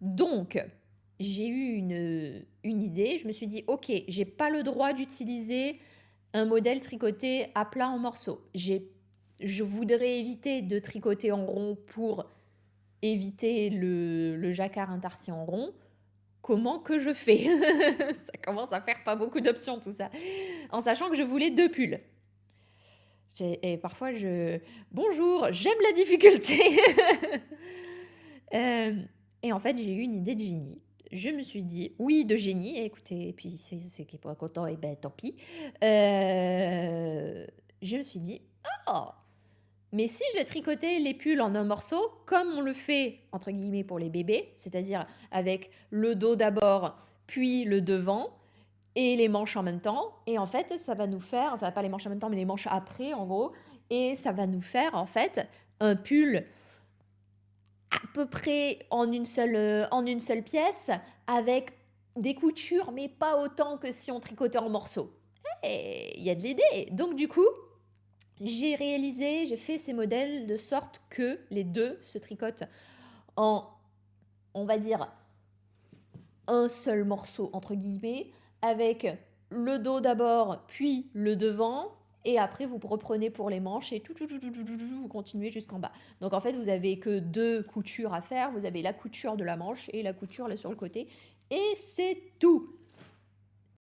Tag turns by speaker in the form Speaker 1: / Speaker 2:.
Speaker 1: Donc, j'ai eu une idée. Je me suis dit, OK, j'ai pas le droit d'utiliser un modèle tricoté à plat en morceaux. Je voudrais éviter de tricoter en rond pour éviter le jacquard intarsi en rond. Comment que je fais? Ça commence à faire pas beaucoup d'options tout ça. En sachant que je voulais 2 pulls. Et parfois bonjour, j'aime la difficulté. Et en fait, j'ai eu une idée de génie. Je me suis dit, oui, de génie, écoutez, et puis c'est qui n'est pas content, et ben tant pis. Je me suis dit, oh, mais si j'ai tricoté les pulls en un morceau, comme on le fait, entre guillemets, pour les bébés, c'est-à-dire avec le dos d'abord, puis le devant, et les manches en même temps. Et en fait, ça va nous faire, enfin pas les manches en même temps, mais les manches après, en gros. Et ça va nous faire, en fait, un pull à peu près en une seule pièce, avec des coutures, mais pas autant que si on tricotait en morceaux. Et il y a de l'idée. Donc du coup, j'ai fait ces modèles de sorte que les deux se tricotent en, on va dire, un seul morceau, entre guillemets, avec le dos d'abord, puis le devant, et après vous reprenez pour les manches et vous continuez jusqu'en bas. Donc en fait, vous avez que 2 coutures à faire, vous avez la couture de la manche et la couture là sur le côté, et c'est tout.